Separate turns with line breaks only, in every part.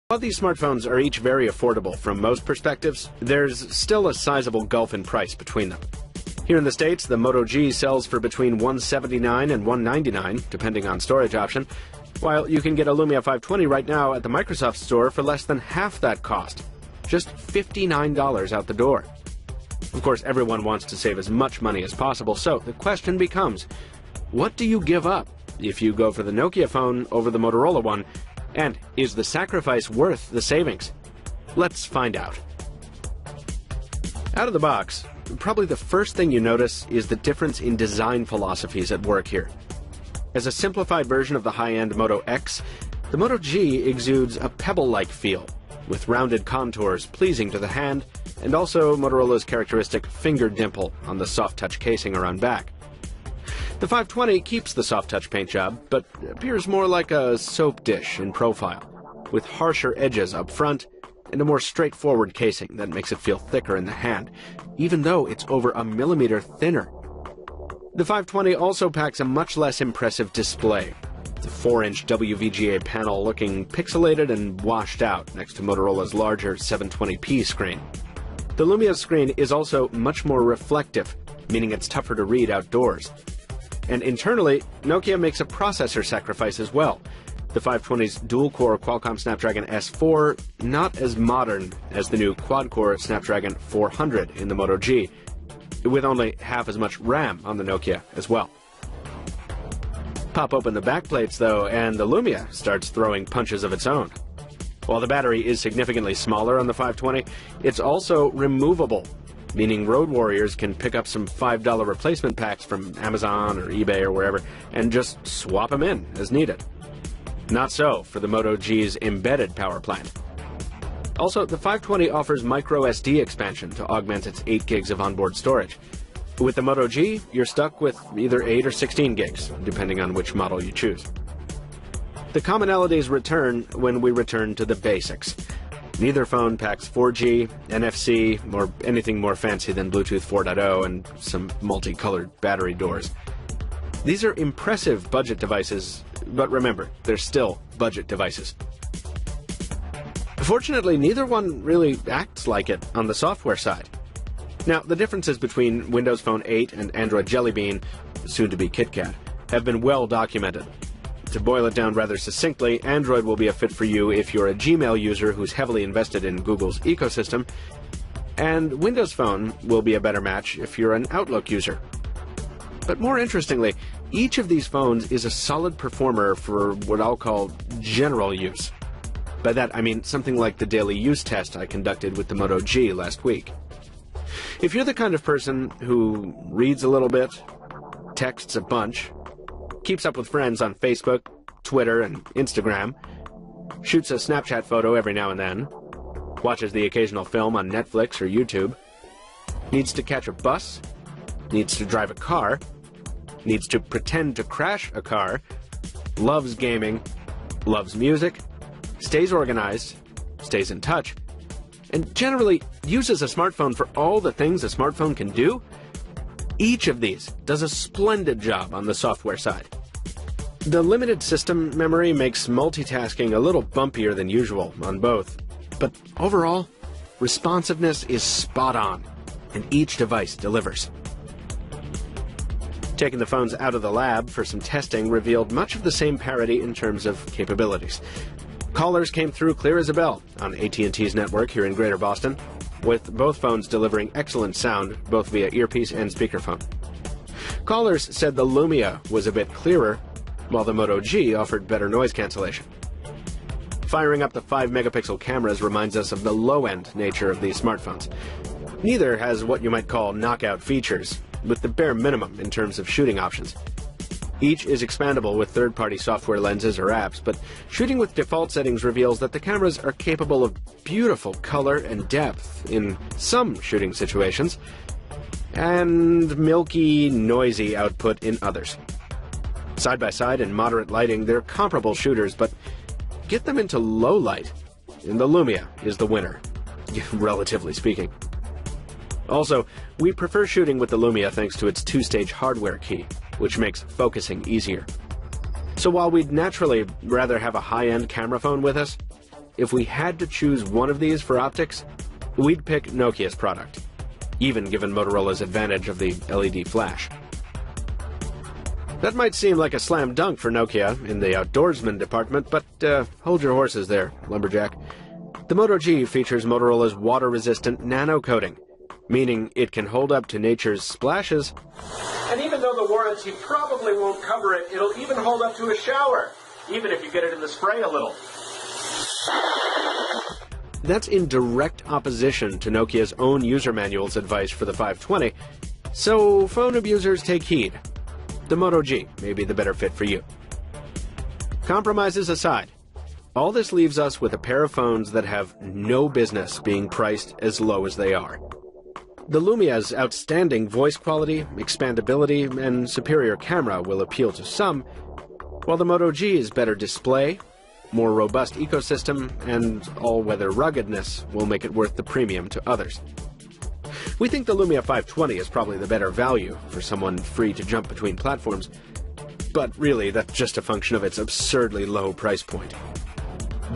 While these smartphones are each very affordable from most perspectives, there's still a sizable gulf in price between them. Here in the States, the Moto G sells for between $179 and $199, depending on storage option, while you can get a Lumia 520 right now at the Microsoft Store for less than half that cost. Just $59 out the door. Of course, everyone wants to save as much money as possible, so the question becomes, what do you give up if you go for the Nokia phone over the Motorola one? And is the sacrifice worth the savings? Let's find out. Out of the box, probably the first thing you notice is the difference in design philosophies at work here. As a simplified version of the high-end Moto X, the Moto G exudes a pebble-like feel, with rounded contours pleasing to the hand, and also Motorola's characteristic finger dimple on the soft-touch casing around back. The 520 keeps the soft-touch paint job, but appears more like a soap dish in profile, with harsher edges up front and a more straightforward casing that makes it feel thicker in the hand, even though it's over a millimeter thinner. The 520 also packs a much less impressive display, the 4-inch WVGA panel looking pixelated and washed out next to Motorola's larger 720p screen. The Lumia's screen is also much more reflective, meaning it's tougher to read outdoors. And internally, Nokia makes a processor sacrifice as well. The 520's dual-core Qualcomm Snapdragon S4, not as modern as the new quad-core Snapdragon 400 in the Moto G, with only half as much RAM on the Nokia as well. Pop open the backplates, though, and the Lumia starts throwing punches of its own. While the battery is significantly smaller on the 520, it's also removable, meaning road warriors can pick up some $5 replacement packs from Amazon or eBay or wherever and just swap them in as needed. Not so for the Moto G's embedded power plant. Also, the 520 offers micro SD expansion to augment its 8 gigs of onboard storage. With the Moto G, you're stuck with either 8 or 16 gigs, depending on which model you choose. The commonalities return when we return to the basics. Neither phone packs 4G, NFC, or anything more fancy than Bluetooth 4.0 and some multicolored battery doors. These are impressive budget devices, but remember, they're still budget devices. Fortunately, neither one really acts like it on the software side. Now, the differences between Windows Phone 8 and Android Jelly Bean, soon to be KitKat, have been well documented. To boil it down rather succinctly, Android will be a fit for you if you're a Gmail user who's heavily invested in Google's ecosystem, and Windows Phone will be a better match if you're an Outlook user. But more interestingly, each of these phones is a solid performer for what I'll call general use. By that, I mean something like the daily use test I conducted with the Moto G last week. If you're the kind of person who reads a little bit, texts a bunch, keeps up with friends on Facebook, Twitter, and Instagram, shoots a Snapchat photo every now and then, watches the occasional film on Netflix or YouTube, needs to catch a bus, needs to drive a car, needs to pretend to crash a car, loves gaming, loves music, stays organized, stays in touch, and generally uses a smartphone for all the things a smartphone can do, each of these does a splendid job on the software side. The limited system memory makes multitasking a little bumpier than usual on both, but overall, responsiveness is spot on, and each device delivers. Taking the phones out of the lab for some testing revealed much of the same parity in terms of capabilities. Callers came through clear as a bell on AT&T's network here in Greater Boston, with both phones delivering excellent sound, both via earpiece and speakerphone. Callers said the Lumia was a bit clearer, while the Moto G offered better noise cancellation. Firing up the 5-megapixel cameras reminds us of the low-end nature of these smartphones. Neither has what you might call knockout features, with the bare minimum in terms of shooting options. Each is expandable with third-party software lenses or apps, but shooting with default settings reveals that the cameras are capable of beautiful color and depth in some shooting situations, and milky, noisy output in others. Side by side in moderate lighting, they're comparable shooters, but get them into low light, and the Lumia is the winner, relatively speaking. Also, we prefer shooting with the Lumia thanks to its 2-stage hardware key, which makes focusing easier. So while we'd naturally rather have a high-end camera phone with us, if we had to choose one of these for optics, we'd pick Nokia's product, even given Motorola's advantage of the LED flash. That might seem like a slam dunk for Nokia in the outdoorsman department, but hold your horses there, lumberjack. The Moto G features Motorola's water-resistant nano coating, meaning it can hold up to nature's splashes. And even though the warranty probably won't cover it, it'll even hold up to a shower, even if you get it in the spray a little. That's in direct opposition to Nokia's own user manual's advice for the 520, so phone abusers take heed. The Moto G may be the better fit for you. Compromises aside, all this leaves us with a pair of phones that have no business being priced as low as they are. The Lumia's outstanding voice quality, expandability, and superior camera will appeal to some, while the Moto G's better display, more robust ecosystem, and all-weather ruggedness will make it worth the premium to others. We think the Lumia 520 is probably the better value for someone free to jump between platforms, but really that's just a function of its absurdly low price point.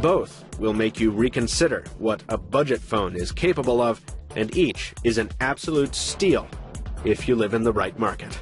Both will make you reconsider what a budget phone is capable of, and each is an absolute steal if you live in the right market.